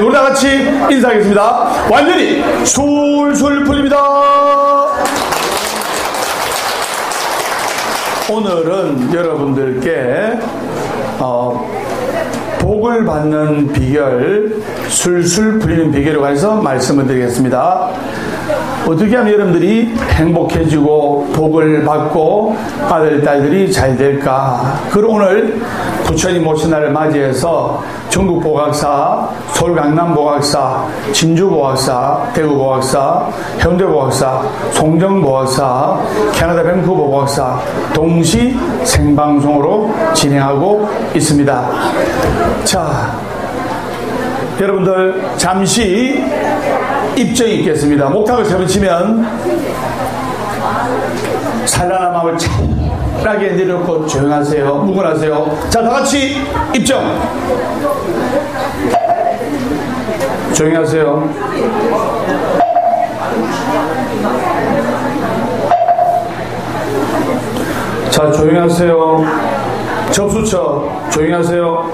우리 다 같이 인사하겠습니다. 완전히 술술 풀립니다. 오늘은 여러분들께 복을 받는 비결, 술술 풀리는 비결에 관해서 말씀을 드리겠습니다. 어떻게 하면 여러분들이 행복해지고 복을 받고 아들, 딸들이 잘 될까? 그걸 오늘 부처님 오신 날을 맞이해서 전국 보각사, 서울 강남 보각사, 진주 보각사, 대구 보각사, 현대 보각사, 송정 보각사, 캐나다 밴쿠버 보각사 동시 생방송으로 진행하고 있습니다. 자, 여러분들 잠시 입정이 있겠습니다. 목탁을 세 번 치면 산란한 마음을 차분하게 내려놓고 조용하세요. 묵은하세요. 자, 다같이 입정. 조용히 하세요. 자, 조용히 하세요. 접수처 조용히 하세요.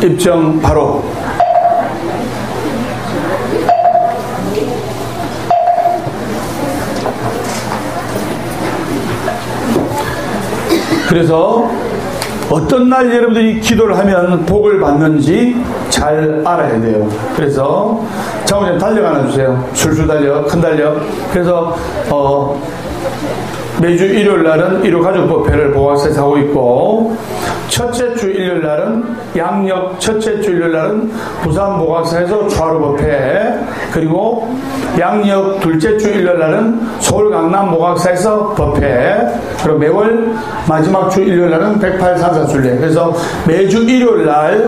입정 바로. 그래서 어떤 날 여러분들이 기도를 하면 복을 받는지 잘 알아야 돼요. 그래서 장모님 달력 하나 주세요. 술술 달력, 큰 달력. 그래서 매주 일요일 날은 일요가족법회를 보각사에서 하고 있고, 첫째 주 일요일 날은 양력 첫째 주 일요일 날은 부산 보각사에서 좌루법회, 그리고 양력 둘째 주 일요일 날은 서울 강남 보각사에서 법회, 그리고 매월 마지막 주 일요일 날은 108산사순례. 그래서 매주 일요일 날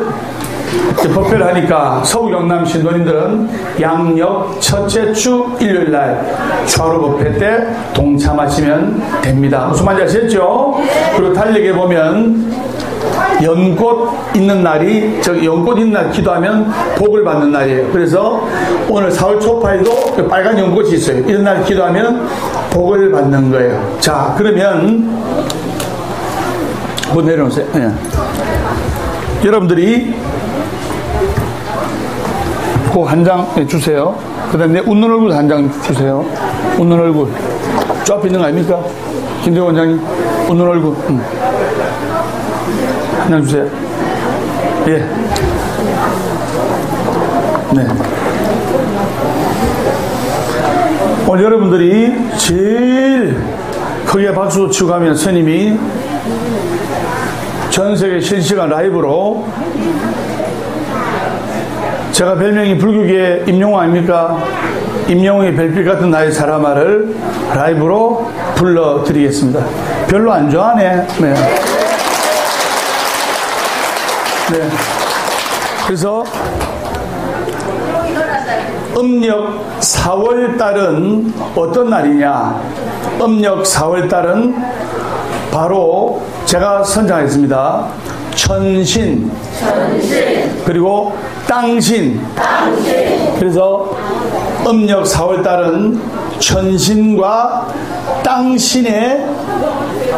법회를 하니까 서울 경남 신도님들은 양력 첫째 주 일요일 날 좌로 법회 때 동참하시면 됩니다. 무슨 말인지 아시겠죠? 그리고 달력에 보면 연꽃 있는 날이, 연꽃 있는 날 기도하면 복을 받는 날이에요. 그래서 오늘 4월 초파에도 빨간 연꽃이 있어요. 이런 날 기도하면 복을 받는 거예요. 자, 그러면 뭐 내려놓으세요. 네. 여러분들이 그 한 장 주세요. 그 다음에 웃는 얼굴 한 장 주세요. 웃는 얼굴. 저 앞에 있는 거 아닙니까? 김대호 원장님. 웃는 얼굴. 한 장 주세요. 예. 네. 오늘 여러분들이 제일 크게 박수 치고 가면 스님이 전 세계 실시간 라이브로, 제가 별명이 불교계의 임영웅 아닙니까? 임영웅의 별빛 같은 나의 사람아를 라이브로 불러드리겠습니다. 별로 안 좋아하네. 네. 네. 그래서 음력 4월달은 어떤 날이냐? 음력 4월달은 바로 제가 선정했습니다. 천신, 그리고 땅신. 그래서 음력 4월달은 천신과 땅신의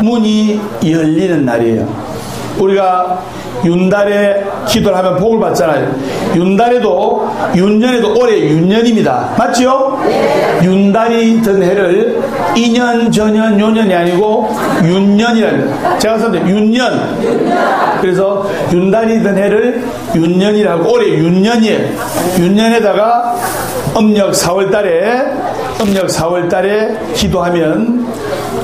문이 열리는 날이에요. 우리가 윤달에 기도를 하면 복을 받잖아요. 윤달에도, 윤년에도 올해 윤년입니다. 맞죠? 윤달이 든 해를 2년, 전년, 요년이 아니고 윤년이랍니다. 제가 선생님, 윤년. 그래서 윤달이 든 해를 윤년이라고, 올해 윤년이에요. 윤년에다가 음력 4월달에 기도하면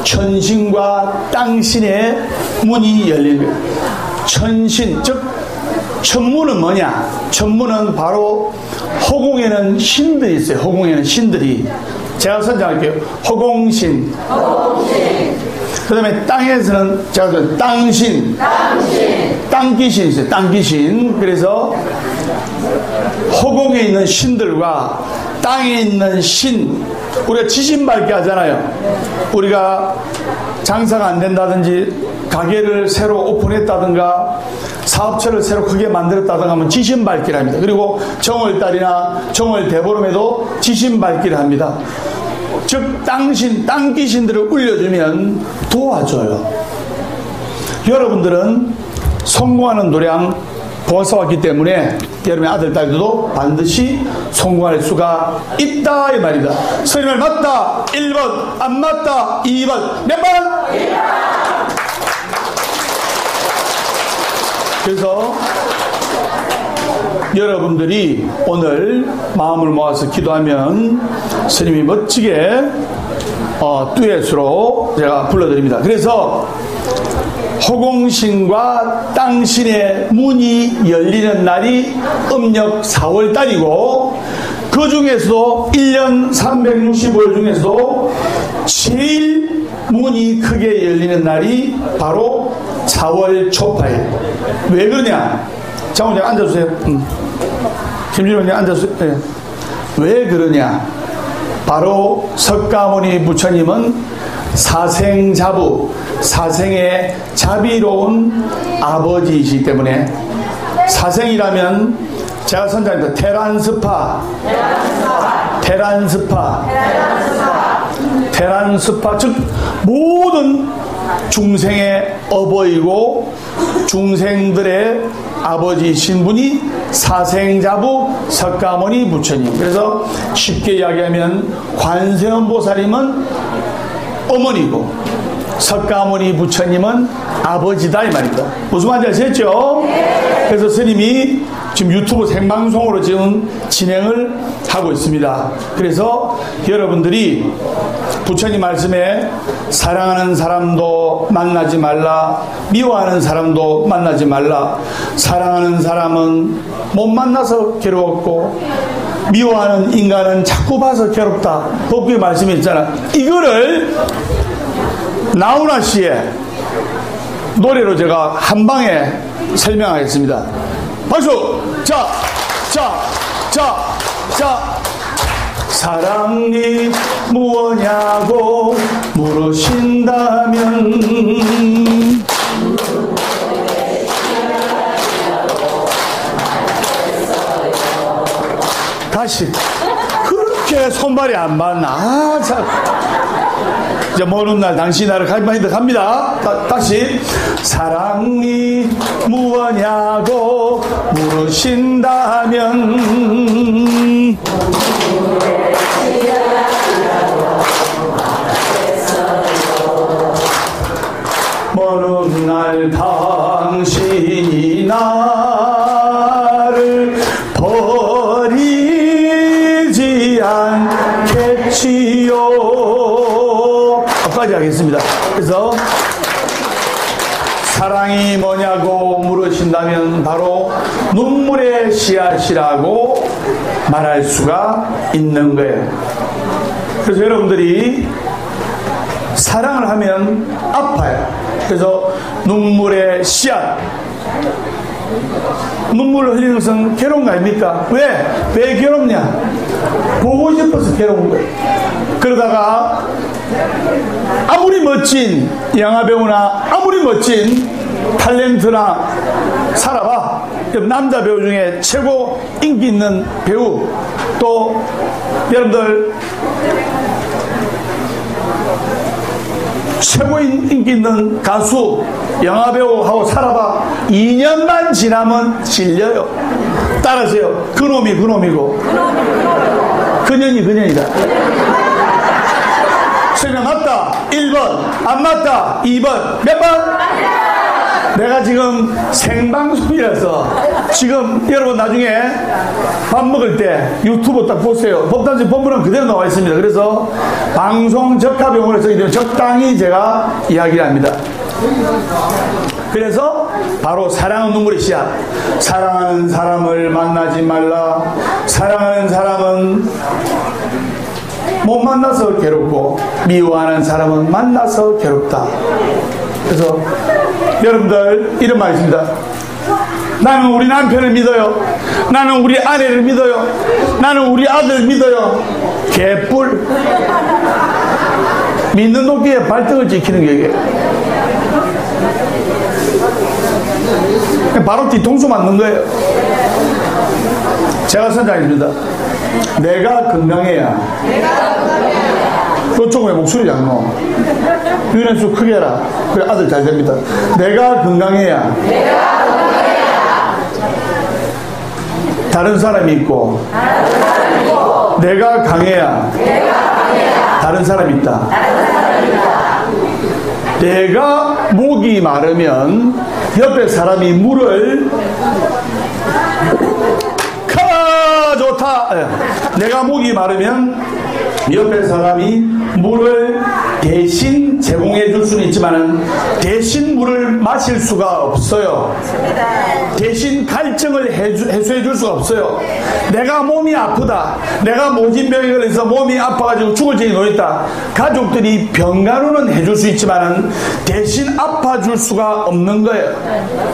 천신과 땅신의 문이 열리는 거예요. 천신, 즉 천문은 뭐냐? 천문은 바로 허공에는 신들이 있어요. 허공에는 신들이. 제가 선정할게요. 허공신. 그 다음에 땅에서는 제가 땅신. 땅귀신 있어요. 땅귀신. 그래서 허공에 있는 신들과 땅에 있는 신, 우리가 지신밟기 하잖아요. 우리가 장사가 안 된다든지 가게를 새로 오픈했다든가 사업체를 새로 크게 만들었다든가 하면 지신밟기를 합니다. 그리고 정월달이나 정월 대보름에도 지신밟기를 합니다. 즉 땅 귀신들을 울려주면 도와줘요. 여러분들은 성공하는 도량 보았어왔기 때문에 여러분의 아들, 딸들도 반드시 성공할 수가 있다 이 말입니다. 선생님 말 맞다 1번, 안 맞다 2번. 몇 번? 1번. 그래서 여러분들이 오늘 마음을 모아서 기도하면 스님이 멋지게 듀엣으로 제가 불러드립니다. 그래서 허공신과 땅신의 문이 열리는 날이 음력 4월달이고 그 중에서도 1년 365일 중에서도 제일 문이 크게 열리는 날이 바로 4월 초파일. 왜 그러냐? 장원장 앉아주세요. 김준호님 앉아주세요. 네. 왜 그러냐? 바로 석가모니 부처님은 사생자부, 사생의 자비로운 아버지이시기 때문에 사생이라면 제가 선장입니다. 테란스파 즉 모든 중생의 어버이고 중생들의 아버지이신 분이 사생자부 석가모니 부처님. 그래서 쉽게 이야기하면 관세음보살님은 어머니고 석가모니 부처님은 아버지다 이 말입니다. 무슨 말인지 아시겠죠? 그래서 스님이 지금 유튜브 생방송으로 지금 진행을 하고 있습니다. 그래서 여러분들이 부처님 말씀에 사랑하는 사람도 만나지 말라, 미워하는 사람도 만나지 말라. 사랑하는 사람은 못 만나서 괴로웠고 미워하는 인간은 자꾸 봐서 괴롭다. 법규의 말씀이 있잖아. 이거를 나훈아 씨의 노래로 제가 한 방에 설명하겠습니다. 박수! 자. 사랑이 무엇냐고 물으신다면 다시 그렇게 손발이 안 맞나? 이제 모르는 날 당신 나를 가만히 갑니다. 다시 사랑이 무엇냐고 물으신다면 모르는 날 당신이 나를 버리지 않겠지요. 까지 하겠습니다. 그래서 사랑이 뭐냐고 물으신다면 바로 눈물의 씨앗이라고 말할 수가 있는 거예요. 그래서 여러분들이 사랑을 하면 아파요. 그래서 눈물의 씨앗, 눈물을 흘리는 것은 괴로운 거 아닙니까? 왜 괴롭냐? 보고 싶어서 괴로운 거예요. 그러다가 아무리 멋진 영화배우나 아무리 멋진 탤런트나 살아봐. 남자 배우 중에 최고 인기 있는 배우, 또 여러분들 최고 인기 있는 가수, 영화배우하고 살아봐. 2년만 지나면 질려요. 따라하세요. 그놈이 그놈이고 그년이 그년이다. 설명 맞다 1번, 안 맞다 2번. 몇 번? 내가 지금 생방송이라서 지금 여러분 나중에 밥 먹을 때 유튜브 딱 보세요. 법단지 본문은 그대로 나와 있습니다. 그래서 방송 적합용어로 적당히 제가 이야기를 합니다. 그래서 바로 사랑은 눈물의 씨앗. 사랑하는 사람을 만나지 말라. 사랑하는 사람은 못 만나서 괴롭고 미워하는 사람은 만나서 괴롭다. 그래서 여러분들 이런 말이 있습니다. 나는 우리 남편을 믿어요. 나는 우리 아내를 믿어요. 나는 우리 아들 믿어요. 개뿔. 믿는 도끼에 발등을 찍히는 게 이게 바로 뒤통수 맞는 거예요. 제가 선장입니다. 내가 건강해야 그쪽은 왜 목소리 작노? 유연수 크게 해라. 그래 아들 잘 됩니다. 내가 건강해야 다른 사람이 있고 내가 강해야 다른 사람이 있다. 내가 목이 마르면 옆에 사람이 물을 좋다. 내가 목이 마르면 옆에 사람이 물을 대신 제공해 줄 수는 있지만 대신 물을 마실 수가 없어요. 대신 갈증을 해소해 줄 수가 없어요. 내가 몸이 아프다, 내가 모진병에 걸려서 몸이 아파가지고 죽을 지경에 놓였다. 가족들이 병간호는 해줄 수 있지만 대신 아파줄 수가 없는 거예요.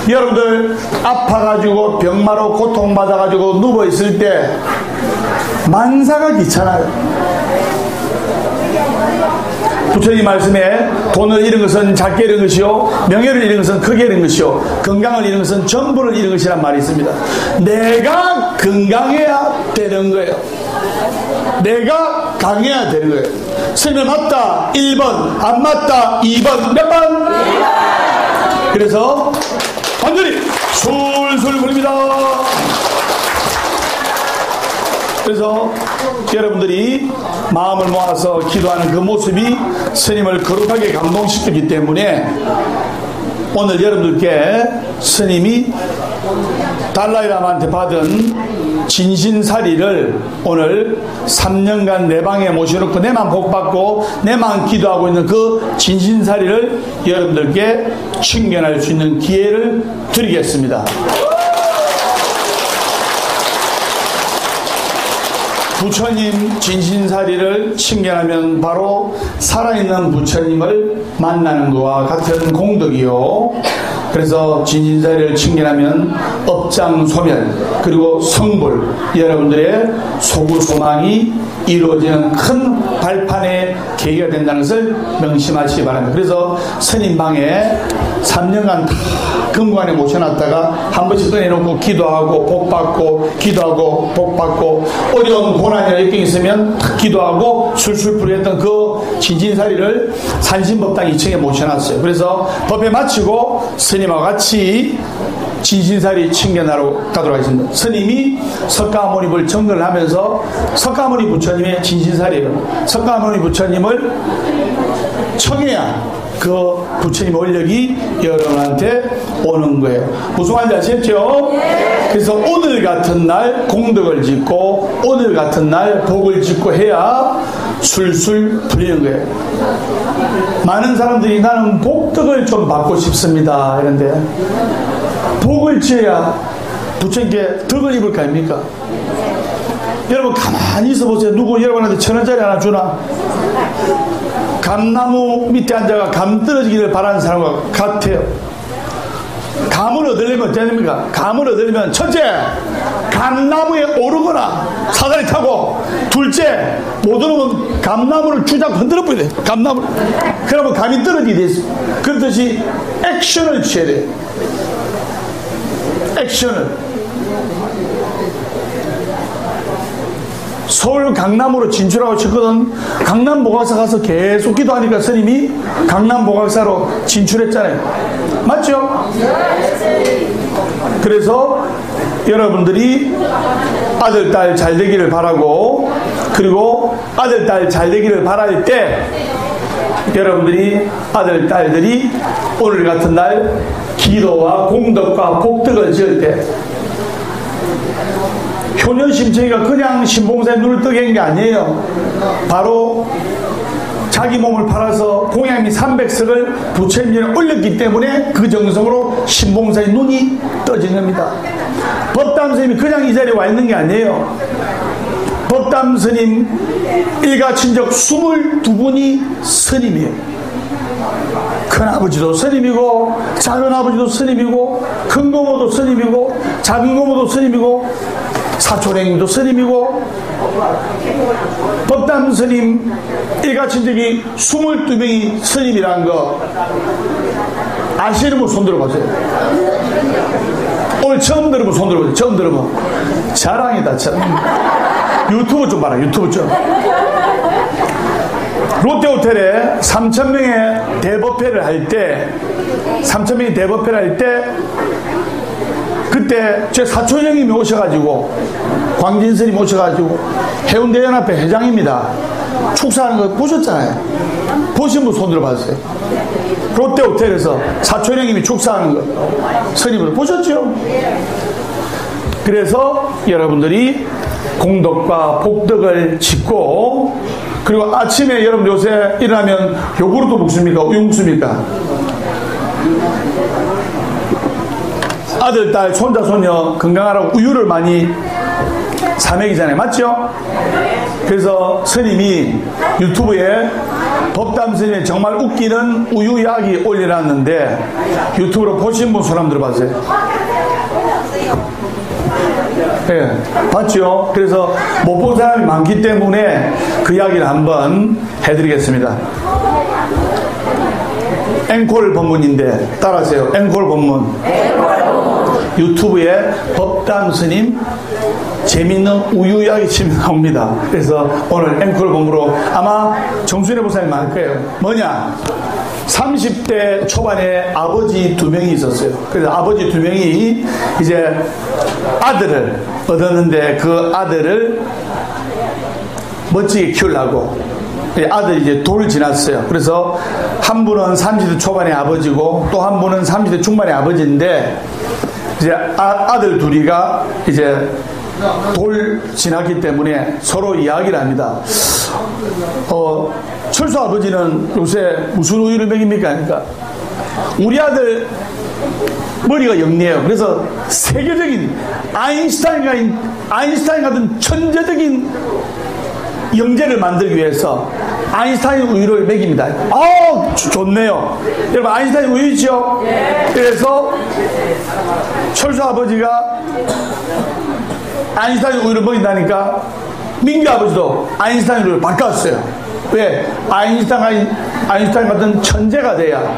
여러분들 아파가지고 병마로 고통받아가지고 누워있을 때 만사가 귀찮아요. 부처님 말씀에 돈을 잃은 것은 작게 잃은 것이요, 명예를 잃은 것은 크게 잃은 것이요, 건강을 잃은 것은 전부를 잃은 것이란 말이 있습니다. 내가 건강해야 되는 거예요. 내가 강해야 되는 거예요. 스님이 맞다 1번, 안 맞다 2번, 몇 번? 그래서 완전히 술술 부릅니다. 그래서 여러분들이 마음을 모아서 기도하는 그 모습이 스님을 거룩하게 감동시키기 때문에 오늘 여러분들께 스님이 달라이라마한테 받은 진신사리를 오늘 3년간 내 방에 모셔놓고 내만 복받고 내만 기도하고 있는 그 진신사리를 여러분들께 충견할 수 있는 기회를 드리겠습니다. 부처님 진신사리를 칭견하면 바로 살아있는 부처님을 만나는 것과 같은 공덕이요. 그래서 진신사리를 칭견하면 업장소멸 그리고 성불, 여러분들의 소구소망이 이루어지는 큰 발판의 계기가 된다는 것을 명심하시기 바랍니다. 그래서 스님방에 3년간 다 금관에 모셔놨다가 한 번씩 꺼내놓고 기도하고 복받고 기도하고 복받고 어려운 고난이나 역경이 있으면 기도하고 술술 풀이했던 그 진진사리를 산신법당 2층에 모셔놨어요. 그래서 법회 마치고 스님하고 같이 진신사리 칭견하러 가도록 하겠습니다. 스님이 석가모니를 정근을 하면서 석가모니 부처님의 진신사리를, 석가모니 부처님을 청해야 그 부처님의 원력이 여러분한테 오는 거예요. 무슨 말인지 아시겠죠? 그래서 오늘 같은 날 공덕을 짓고 오늘 같은 날 복을 짓고 해야 술술 풀리는 거예요. 많은 사람들이 나는 복덕을 좀 받고 싶습니다 이런데 복을 지어야 부처님께 덕을 입을 거 아닙니까? 여러분 가만히 있어 보세요. 누구 여러분한테 1,000원짜리 하나 주나? 감나무 밑에 앉아가 감 떨어지기를 바라는 사람과 같아요. 감을 얻으려면 어떻게 됩니까? 감을 얻으려면 첫째, 감나무에 오르거나 사다리 타고, 둘째, 못 오르면 감나무를 주작 흔들어 버려야 돼요. 감나무를. 그러면 감이 떨어지게 돼 있어요. 그렇듯이 액션을 취해야 돼요. 액션을. 서울 강남으로 진출하고 싶거든. 강남 보각사 가서 계속 기도하니까 스님이 강남 보각사로 진출했잖아요. 맞죠? 그래서 여러분들이 아들, 딸 잘 되기를 바라고, 그리고 아들, 딸 잘 되기를 바랄 때 여러분들이 아들, 딸들이 오늘 같은 날 기도와 공덕과 복덕을 지을 때 효녀심청이가 그냥 신봉사에 눈을 뜨게 한 게 아니에요. 바로 자기 몸을 팔아서 공양미 300석을 부처님에 올렸기 때문에 그 정성으로 신봉사의 눈이 떠진 겁니다. 법담스님이 그냥 이 자리에 와 있는 게 아니에요. 법담스님 일가 친척 22분이 스님이에요. 큰아버지도 스님이고 작은아버지도 스님이고 큰고모도 스님이고 작은고모도 스님이고 사촌행님도 스님이고 법담 스님 일가친척이 22명이 스님이라는 거 아시는 분 손 들어보세요. 오늘 처음 들어보면 손 들어보세요. 처음 들어보면 자랑이다. 자랑. 유튜브 좀 봐라, 유튜브 좀. 롯데호텔에 3,000명의 대법회를 할 때, 3,000명의 대법회를 할 때, 그때 제 사촌 형님이 오셔가지고, 광진 스님 오셔가지고, 해운대연합회 회장입니다. 축사하는 거 보셨잖아요. 보신 분 손들어 봤어요. 롯데호텔에서 사촌 형님이 축사하는 거, 스님을 보셨죠? 그래서 여러분들이 공덕과 복덕을 짓고, 그리고 아침에 여러분 요새 일어나면 요구르트 먹습니까? 우유 먹습니까? 아들, 딸, 손자, 손녀 건강하라고 우유를 많이 사먹이잖아요. 맞죠? 그래서 스님이 유튜브에 법담 스님의 정말 웃기는 우유 이야기 올려놨는데 유튜브로 보신 분 손 한번 들어봤어요. 네, 봤죠? 그래서 못 본 사람이 많기 때문에 그 이야기를 한번 해드리겠습니다. 앵콜 법문인데 따라하세요. 앵콜 법문. 유튜브에 법담 스님 재밌는 우유 이야기 치면 나옵니다. 그래서 오늘 앵콜 법문으로 아마 정순회 목사님 할 거예요. 뭐냐? 30대 초반에 아버지 2명이 있었어요. 그래서 아버지 2명이 이제 아들을 얻었는데 그 아들을 멋지게 키우려고 아들이 이제 돌을 지났어요. 그래서 한 분은 30대 초반의 아버지고 또 한 분은 30대 중반의 아버지인데 이제 아들 둘이가 이제 돌 지났기 때문에 서로 이야기를 합니다. 철수 아버지는 요새 무슨 우유를 먹입니까? 그러니까 우리 아들 머리가 영리해요. 그래서 세계적인 아인슈타인 같은 천재적인 영재를 만들기 위해서 아인슈타인 우유를 먹입니다. 좋네요. 여러분 아인슈타인 우유 있죠? 그래서 철수 아버지가 아인슈타인 우유를 먹인다니까 민규 아버지도 아인슈타인 우유를 바꿨어요. 왜? 아인슈타인 같은 천재가 돼야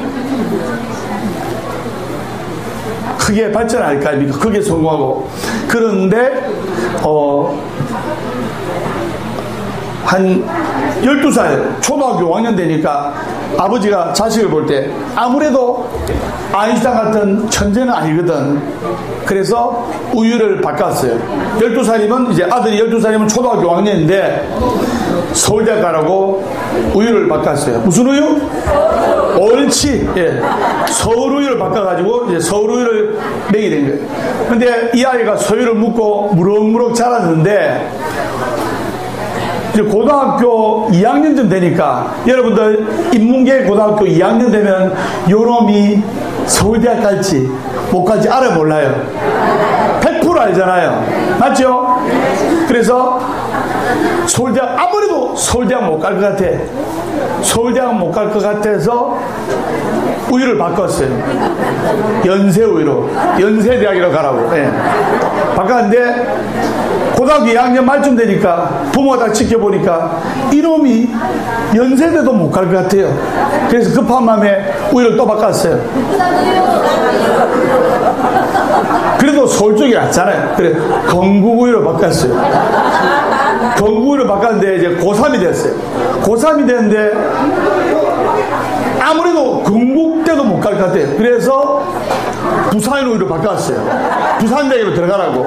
크게 발전할 거 아닙니까? 크게 성공하고. 그런데 한 12살 초등학교 5학년 되니까 아버지가 자식을 볼 때 아무래도 아인슈타인 같은 천재는 아니거든. 그래서 우유를 바꿨어요. 12살이면 이제 아들이 12살이면 초등학교 5학년인데 서울대 가라고 우유를 바꿨어요. 무슨 우유? 옳지. 예. 서울 우유를 바꿔가지고 이제 서울 우유를 먹이게 된 거예요. 근데 이 아이가 소유를 묻고 무럭무럭 자랐는데 이제 고등학교 2학년쯤 되니까 여러분들 인문계 고등학교 2학년 되면 요놈이 서울대학 갈지 못 갈지 알아 몰라요. 100% 알잖아요. 맞죠? 그래서 서울대학 아무래도 서울대학 못 갈 것 같아. 서울대학 못 갈 것 같아서 우유를 바꿨어요. 연세우유로 연세대학으로 가라고. 네. 바꿨는데 고등학교 2학년 말쯤 되니까 부모가 다 지켜보니까 이놈이 연세대도 못 갈 것 같아요. 그래서 급한 마음에 우유를 또 바꿨어요. 그래도 서울 쪽이 낫잖아요. 그래 건국우유로 바꿨어요. 건국우유로 바꿨는데 이제 고3이 됐어요. 고3이 됐는데 아무래도 건국대도 못 갈 것 같아요. 그래서 부산우유로 바꿨어요. 부산대학으로 들어가라고.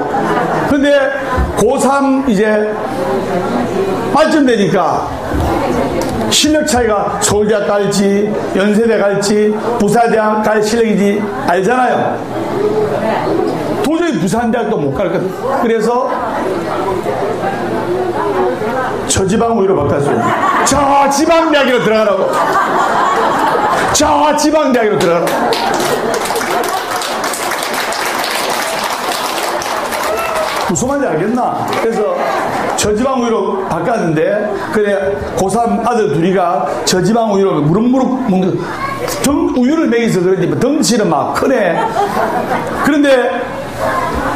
근데 고3 이제 말쯤 되니까 실력 차이가 서울대학 갈지 연세대 갈지 부산대학 갈 실력이지 알잖아요. 도저히 부산대학도 못 갈 것 같아요. 그래서 저지방 우유로 바꿨어요. 저 지방대학으로 들어가라고. 저 지방대학으로 들어가라고. 무슨 말인지 알겠나? 그래서 저지방 우유로 바꿨는데 그래 고3 아들 둘이가 저지방 우유로 무럭무럭 먹는 우유를 먹여서 그런지 덩치는 막 크네. 그런데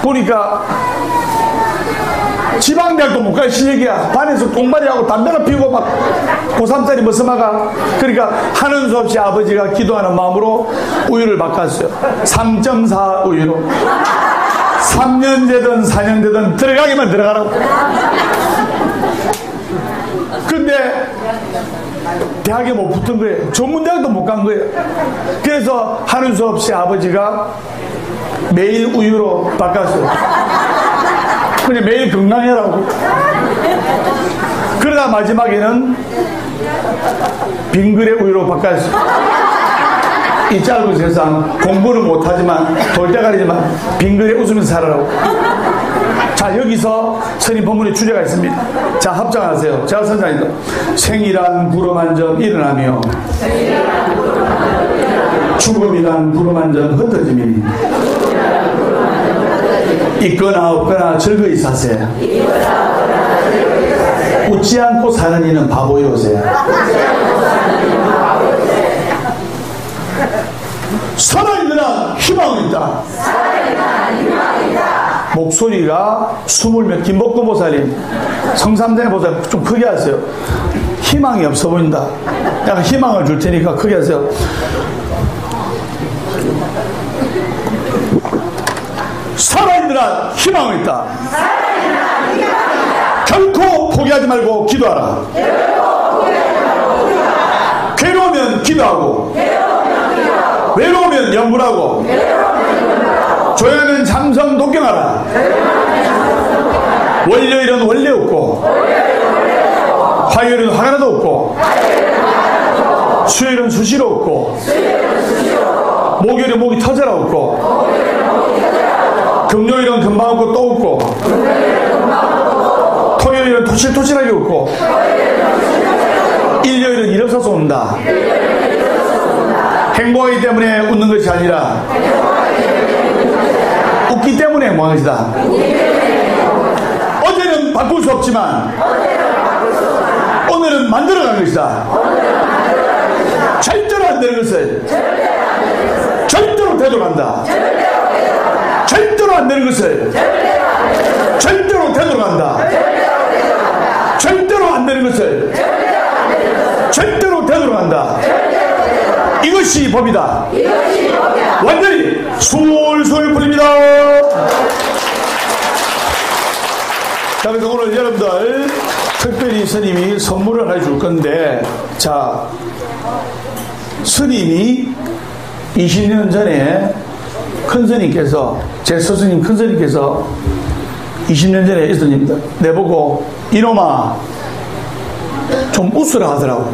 보니까 지방대학도 못 갈 실력이야. 반에서 똥마리하고 담배를 피우고 막 고3짜리 머스마가. 그러니까 하는 수 없이 아버지가 기도하는 마음으로 우유를 바꿨어요. 3.4 우유로. 3년 되든 4년 되든 들어가기만 들어가라고. 근데 대학에 못 붙은 거예요. 전문대학도 못 간 거예요. 그래서 하는 수 없이 아버지가 매일 우유로 바꿨어요. 그냥 매일 건강해라고. 그러다 마지막에는 빙그레 우유로 바꿨어요. 이 짧은 세상 공부는 못하지만 돌대가리지만 빙그레 웃으면서 살아라고. 자, 여기서 스님 법문의 주제가 있습니다. 자, 합장하세요. 제가 선장입니다. 생이란 구름 한 점 일어나며 죽음이란 구름 한 점 흩어짐이니 있거나 없거나 즐거이 사세. 웃지 않고 사는 이는 바보이로세. 살아있느라 희망은 있다. 목소리가 스물몇 김복도 보살님 성삼대의 보살 좀 크게 하세요. 희망이 없어 보인다. 약간 희망을 줄 테니까 크게 하세요. 살아있느라 희망은 있다. 결코 포기하지 말고 기도하라. 괴로우면 기도하고 외로우면 염불하고 조용하면 잠성 독경하라. 월요일은 원래 없고 화요일은 화가 나도 없고 수요일은 수시로 없고 목요일은 목이 터져라 없고 금요일은 금방 없고 또 없고 토요일은 토실토실하게 없고 일요일은 일 없어서 온다. 행복하기 때문에 웃는 것이 아니라 웃기 때문에 행복한 것이다. 어제는 바꿀 수 없지만 오늘은 만들어가는 것이다. 절대로 안 되는 것을 절대로 되돌아간다. 절대로 안 되는 것을 절대로 되돌아간다. 절대로 안 되는 것을 절대로 되돌아간다. 이것이 법이다. 완전히 솔솔 풀립니다. 자, 그래서 오늘 여러분들 특별히 스님이 선물을 해줄 건데, 자, 스님이 20년 전에 큰 스님께서, 제 스승님 큰 스님께서 20년 전에 있었습니다. 내보고 이놈아 좀 웃으라 하더라고.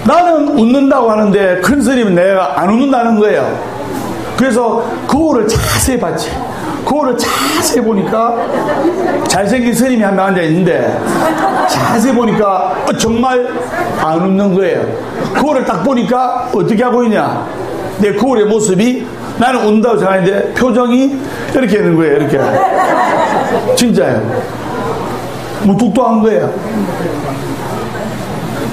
나는 웃는다고 하는데 큰 스님은 내가 안 웃는다는 거예요. 그래서 거울을 자세히 봤지. 거울을 자세히 보니까 잘생긴 스님이 한 명 앉아있는데 자세히 보니까 정말 안 웃는 거예요. 거울을 딱 보니까 어떻게 하고 있냐, 내 거울의 모습이 나는 웃는다고 생각하는데 표정이 이렇게 있는 거예요. 이렇게. 진짜예요. 무뚝뚝한 거예요.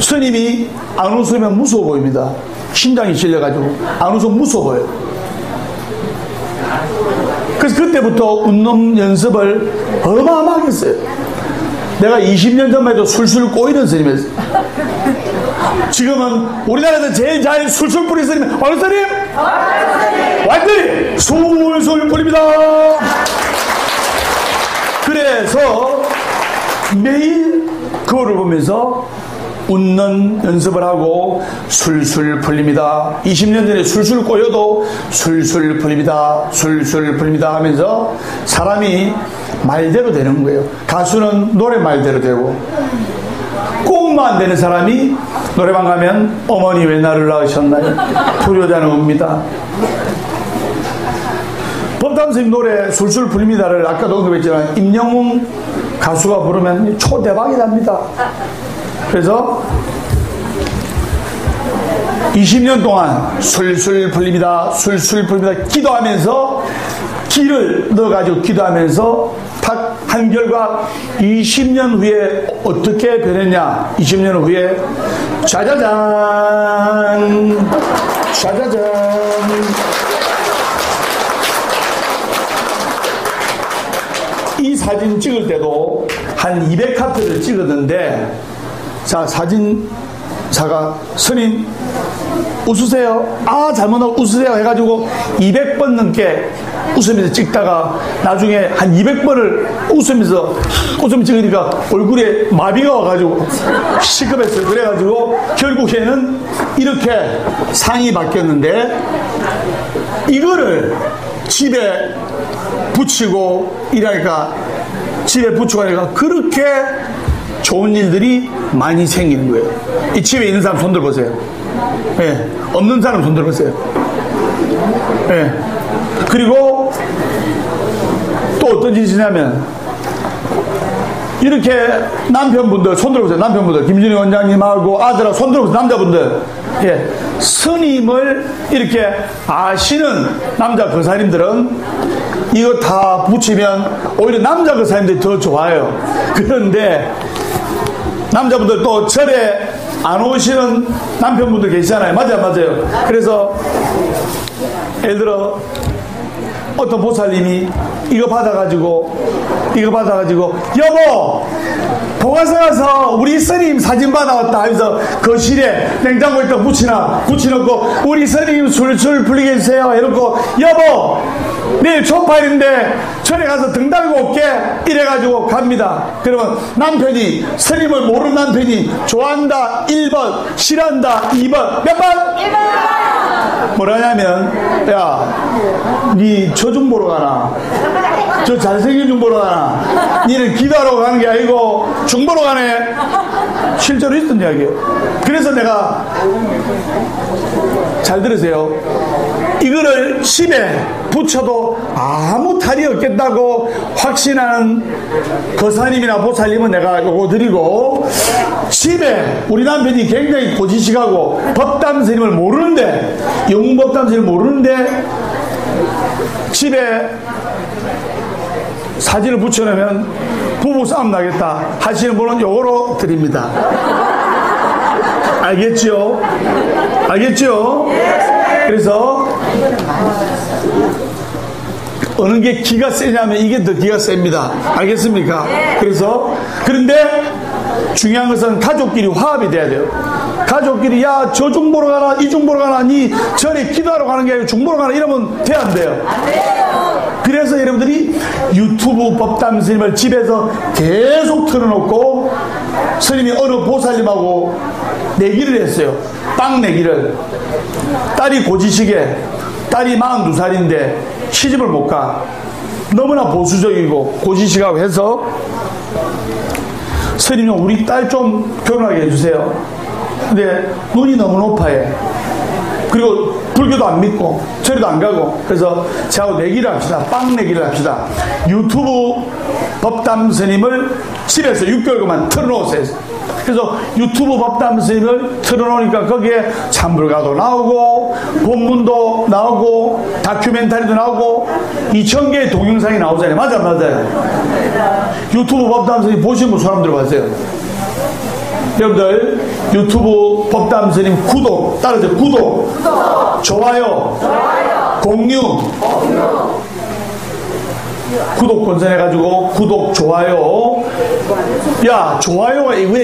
스님이 안 웃으면 무서워 보입니다. 심장이 실려가지고 안 웃으면 무서워 보여요. 그래서 그때부터 웃는 연습을 어마어마하게 했어요. 내가 20년 전만 해도 술술 꼬이는 스님이었어요. 지금은 우리나라에서 제일 잘 술술 뿌리는 스님은 어느 스님? 완전히 술술 뿌립니다. 그래서 매일 거울을 보면서 웃는 연습을 하고 술술 풀립니다. 20년 전에 술술 꼬여도 술술 풀립니다. 술술 풀립니다 하면서 사람이 말대로 되는 거예요. 가수는 노래 말대로 되고, 꿈만 안 되는 사람이 노래방 가면 어머니 왜 나를 낳으셨나요? 불효자는 옵니다. 법담스님 노래 술술 풀립니다를 아까도 언급했지만 임영웅 가수가 부르면 초대박이 납니다. 그래서 20년 동안 술술 풀립니다. 술술 풀립니다. 기도하면서 기를 넣어가지고 기도하면서 딱 한결과 20년 후에 어떻게 변했냐. 20년 후에 짜자잔 짜자잔, 이 사진 찍을 때도 한 200카트를 찍었는데, 자, 사진사가 스님 웃으세요. 아, 잘못하면 웃으세요. 해가지고 200번 넘게 웃으면서 찍다가 나중에 한 200번을 웃으면서 찍으니까 얼굴에 마비가 와가지고 시급했어요. 그래가지고 결국에는 이렇게 상이 바뀌었는데, 이거를 집에 붙이고 이러니까, 집에 붙이고 하니까 그렇게 좋은 일들이 많이 생기는 거예요. 이 집에 있는 사람 손 들어보세요. 예, 없는 사람 손 들어보세요. 예. 그리고 또 어떤 짓이냐면, 이렇게 남편분들 손 들어보세요. 남편분들, 김준희 원장님하고 아들하고 손 들어보세요. 남자분들. 예. 스님을 이렇게 아시는 남자 거사님들은 이거 다 붙이면 오히려 남자 거사님들이 더 좋아요. 그런데 남자분들 또 절에 안 오시는 남편분들 계시잖아요. 맞아요. 그래서 예를 들어 어떤 보살님이 이거 받아가지고 여보, 보가서 가서 우리 스님 사진 받아왔다 하면서 거실에 냉장고에 또 붙여놓고 우리 스님 술술 풀리게 해주세요 해놓고, 여보 내일 초파일인데 전에 가서 등 달고 올게 이래가지고 갑니다. 그러면 남편이, 스님을 모르는 남편이 좋아한다 1번, 싫어한다 2번, 몇 번? 1번! 뭐라냐면, 야, 니 저 중 보러 가나? 저 잘생긴 중 보러 가나? 니는 기도하러 가는 게 아니고 중 보러 가네? 실제로 있던 이야기예요. 그래서 내가, 잘 들으세요, 이거를 집에 붙여도 아무 탈이 없겠다고 확신하는 거사님이나 보살님은 내가 요거 드리고, 집에 우리 남편이 굉장히 고지식하고 법담스님을 모르는데, 영웅법담스님을 모르는데 집에 사진을 붙여놓으면 부부싸움 나겠다 하시는 분은 요거로 드립니다. 알겠죠? 그래서 어느 게 기가 세냐면 이게 더 기가 셉니다. 알겠습니까? 그래서, 그런데 중요한 것은 가족끼리 화합이 돼야 돼요. 가족끼리, 야, 저 중 보러 가라, 이 중 보러 가라, 니 전에 기도하러 가는 게 아니고 중 보러 가라 이러면 돼, 안 돼요? 그래서 여러분들이 유튜브 법담 스님을 집에서 계속 틀어놓고, 스님이 어느 보살님하고 내기를 했어요. 빵 내기를. 딸이 고지식에, 딸이 42살인데 시집을 못 가. 너무나 보수적이고 고지식하고 해서, 스님이 우리 딸 좀 결혼하게 해주세요. 근데 눈이 너무 높아해. 그리고 불교도 안 믿고 절에도 안 가고. 그래서 저하고 내기를 합시다. 빵 내기를 합시다. 유튜브 법담 스님을 집에서 6개월간 틀어놓으세요. 그래서 유튜브 법담 스님을 틀어놓으니까 거기에 참불가도 나오고 본문도 나오고 다큐멘터리도 나오고 2000개의 동영상이 나오잖아요. 맞아요. 유튜브 법담 스님 보신 분 손 한번 들어보세요. 여러분들 유튜브 법담 스님 구독 따라서 구독, 좋아요, 공유. 구독 권선해가지고 구독, 좋아요. 야, 좋아요가 이거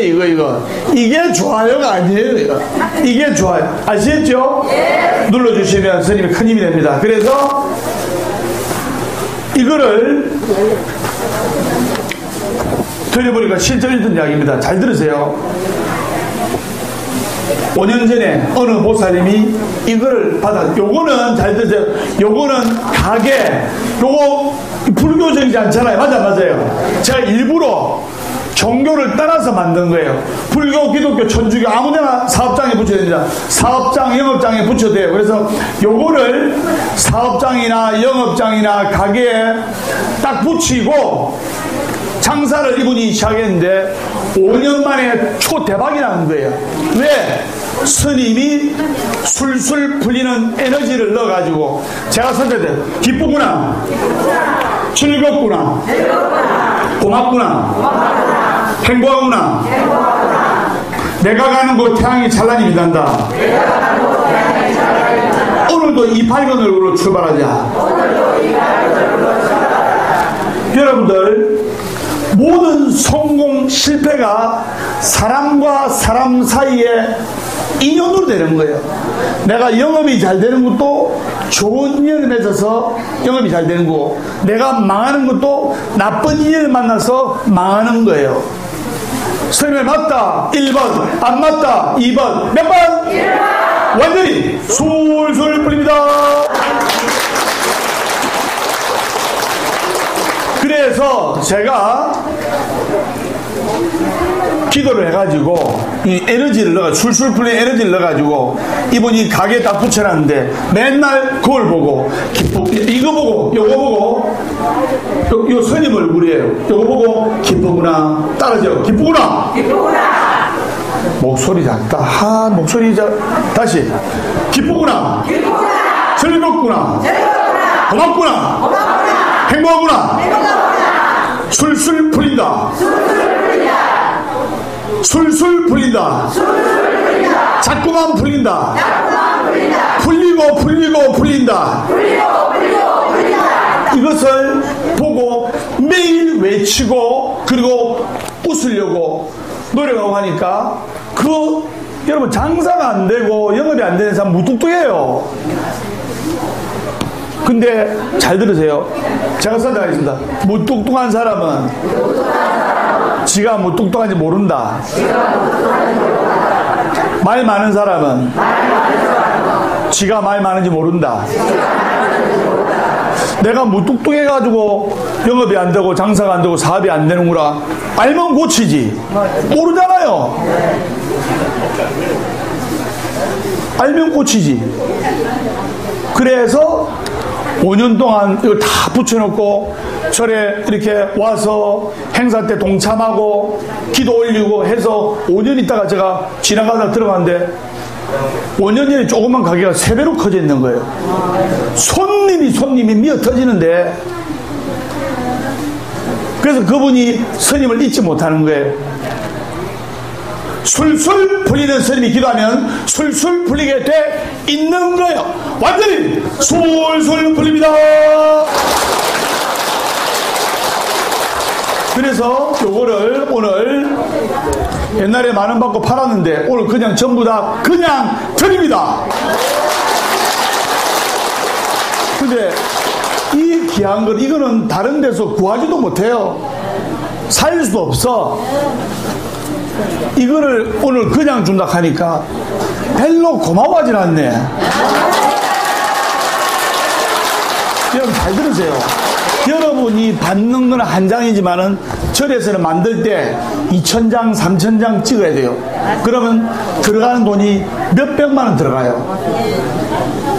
이게 좋아요가 아니에요. 이게 좋아요. 아시겠죠? 눌러주시면 스님이 큰 힘이 됩니다. 그래서 이거를 들려보니까 실제로 있던 이야기입니다. 잘 들으세요. 5년 전에 어느 보살님이 이거를 요거는 잘 들으세요. 요거는 가게, 요거 불교적이지 않잖아요. 맞아요. 제가 일부러 종교를 따라서 만든 거예요. 불교, 기독교, 천주교 아무데나 사업장에 붙여야 됩니다. 사업장, 영업장에 붙여도 돼요. 그래서 요거를 사업장이나 영업장이나 가게에 딱 붙이고 장사를 이분이 시작했는데 5년 만에 초대박이 나는 거예요. 왜? 스님이 술술 풀리는 에너지를 넣어가지고, 제가 설명해요. 기쁘구나, 즐겁구나, 고맙구나, 행복하구나, 내가 가는 곳 태양이 찬란히 빛난다. 오늘도 이 밝은 얼굴로 출발하자. 여러분들, 모든 성공 실패가 사람과 사람 사이에 인연으로 되는 거예요. 내가 영업이 잘 되는 것도 좋은 인연을 맺어서 영업이 잘 되는 거고, 내가 망하는 것도 나쁜 인연을 만나서 망하는 거예요. 선생님 맞다 1번, 안 맞다 2번, 몇 번? 1번. 완전히 술술 뿌립니다. 그래서 제가 기도를 해가지고 이 에너지를 넣어, 술술 풀린 에너지를 넣어가지고 이분이 가게에 딱 붙여놨는데 맨날 그걸 보고 이거 보고 요거 보고 요 스님 얼굴이에요. 요거 보고 기쁘구나, 따라져, 기쁘구나, 목소리 작다, 목소리 다시 기쁘구나, 즐겁구나, 고맙구나, 행복하구나, 술술 풀린다, 술술 풀린다, 자꾸만 풀린다, 풀리고 풀린다. 이것을 보고 매일 외치고 그리고 웃으려고 노력하고 하니까 여러분 장사가 안 되고 영업이 안 되는 사람 무뚝뚝해요. 근데 잘 들으세요. 제가 선택하겠습니다. 무뚝뚝한 사람은 지가 무뚝뚝한지 모른다. 말 많은 사람은 지가 말 많은지 모른다. 내가 무뚝뚝해가지고 영업이 안 되고 장사가 안 되고 사업이 안 되는구나 알면 고치지, 모르잖아요. 알면 고치지. 그래서 5년 동안 이거 다 붙여놓고 절에 이렇게 와서 행사 때 동참하고 기도 올리고 해서 5년 있다가 제가 지나가다 들어갔는데 5년 전에 조그만 가게가 3배로 커져 있는 거예요. 손님이 미어 터지는데, 그래서 그분이 스님을 잊지 못하는 거예요. 술술 풀리는 스님이 기도하면 술술 풀리게 돼 있는 거예요. 완전히 술술 풀립니다. 그래서 요거를 오늘 옛날에 만원 받고 팔았는데 오늘 그냥 전부 다 그냥 드립니다. 근데 이 귀한 걸 이거는 다른 데서 구하지도 못해요. 살 수도 없어. 이거를 오늘 그냥 준다 하니까 별로 고마워하진 않네. 여러분 잘 들으세요. 여러분이 받는 건 한 장이지만은 절에서는 만들 때 2,000장, 3,000장 찍어야 돼요. 그러면 들어가는 돈이 몇백만 원 들어가요.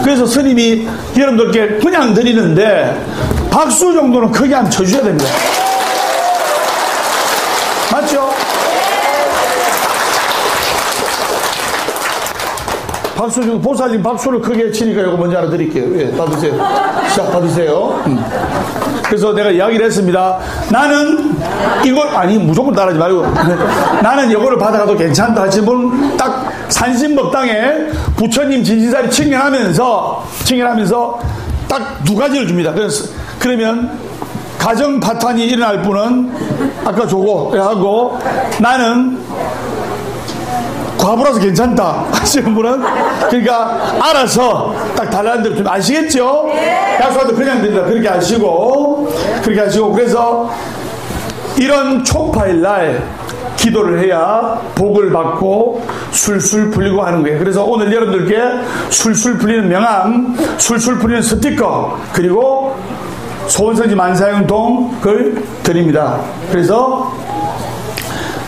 그래서 스님이 여러분들께 그냥 드리는데 박수 정도는 크게 한번 쳐주셔야 됩니다. 맞죠? 박수 주고 보살님 박수를 크게 치니까 이거 먼저 하나 드릴게요. 예, 받으세요. 자, 받으세요. 그래서 내가 이야기를 했습니다. 나는 이걸, 아니, 무조건 따라하지 말고, 나는 이거를 받아가도 괜찮다 하시는 분 딱 산신법당에 부처님 진신사리 칭견하면서 딱 2가지를 줍니다. 그러면 가정 파탄이 일어날 분은 아까 저거 하고, 나는 과부라서 괜찮다 하시는 분은 그러니까 알아서 딱 달라는 대로 좀 아시겠죠? 약속할 때 그냥 된다 그렇게 하시고 그래서 이런 초파일 날 기도를 해야 복을 받고 술술 풀리고 하는 거예요. 그래서 오늘 여러분들께 술술 풀리는 명함, 술술 풀리는 스티커, 그리고 소원성지 만사형통을 드립니다. 그래서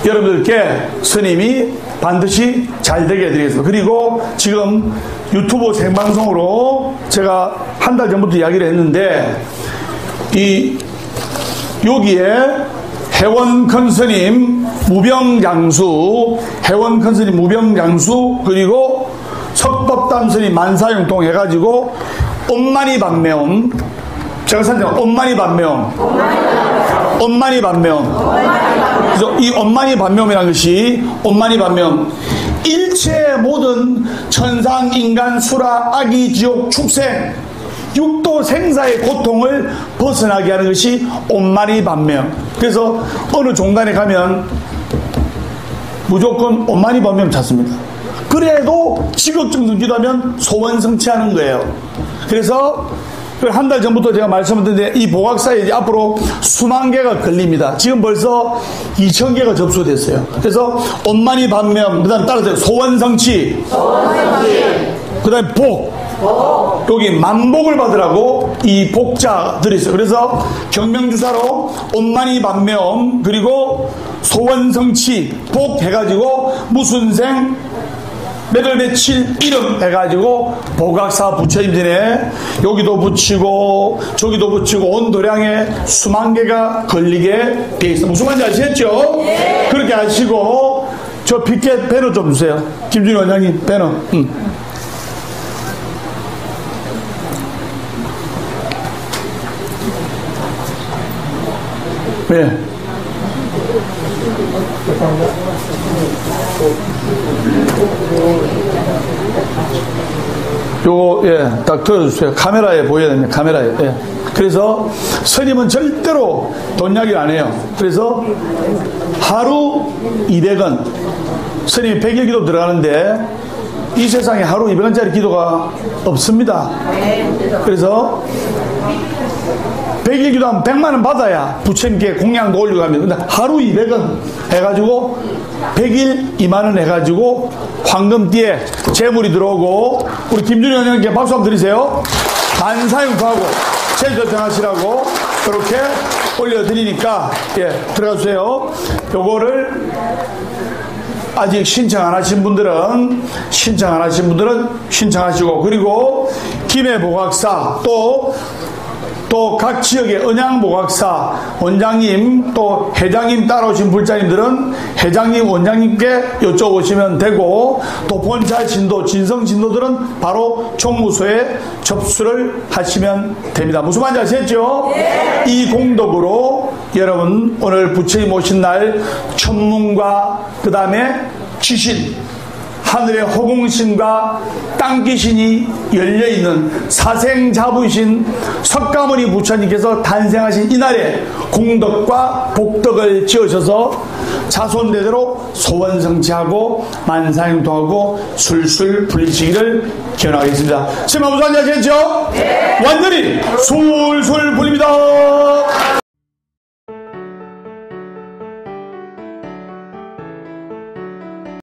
여러분들께 스님이 반드시 잘 되게 해드리겠습니다. 그리고 지금 유튜브 생방송으로 제가 한 달 전부터 이야기를 했는데, 여기에 해원큰 스님 무병장수, 그리고 석법담 스님 만사형통 해가지고 엄만이 반매음, 제가 산정 엄만이 반매음. 그래서 이 엄만이 반매음이라는 것이 일체의 모든 천상, 인간, 수라, 악이, 지옥, 축생, 육도 생사의 고통을 벗어나게 하는 것이 엄만이 반매음. 그래서 어느 종단에 가면 무조건 엄만이 반매음 찾습니다. 그래도 지극정성 기도하면 소원 성취하는 거예요. 그래서 한 달 전부터 제가 말씀드렸는데 이 복악사에 이제 앞으로 수만 개가 걸립니다. 지금 벌써 2,000개가 접수됐어요. 그래서 온만이 반면, 그 다음에 따라서 소원 성취, 그 다음에 복, 여기 만복을 받으라고 이 복자들이 있어요. 그래서 경명주사로 온만이 반면, 그리고 소원 성취, 복 해가지고 무슨 생, 몇 월 며칠 이름 해가지고 복악사 부처님전에 여기도 붙이고 저기도 붙이고 온 도량에 수만 개가 걸리게 돼 있어. 무슨 말인지 아시겠죠? 네. 그렇게 하시고 저 피켓 배너 좀 주세요. 김준희 원장님 배너. 네. 요거, 예, 딱 들어주세요. 카메라에 보여야 됩니다. 카메라에. 예. 그래서 스님은 절대로 돈 이야기를 안 해요. 그래서 하루 200원. 스님이 100일 기도 들어가는데 이 세상에 하루 200원짜리 기도가 없습니다. 그래서 100일 기도하면 100만원 받아야 부처님께 공양도 올리고 합니다. 근데 하루 200원 해가지고 100일 2만원 해가지고 황금띠에 재물이 들어오고 우리 김준희 원장님께 박수 한번 드리세요. 만사용토하고 제주도 평하시라고 그렇게 올려드리니까 예, 들어가주세요. 요거를 아직 신청 안 하신 분들은 신청하시고 그리고 김해복악사 또 각 지역의 은양복악사 원장님 또 회장님 따라오신 불자님들은 회장님 원장님께 여쭤보시면 되고 또 본사 신도 진성 신도들은 바로 총무소에 접수를 하시면 됩니다. 무슨 말인지 아시겠죠? 네. 이 공덕으로 여러분 오늘 부처님 오신 날 천문과 그 다음에 지신 하늘의 허공신과 땅귀신이 열려있는 사생자부이신 석가모니 부처님께서 탄생하신 이날에 공덕과 복덕을 지으셔서 자손대대로 소원성취하고 만사형통하고 술술 불리시기를 기원하겠습니다. 지금 무슨 말인지 아시겠죠? 네. 완전히 술술 불립니다.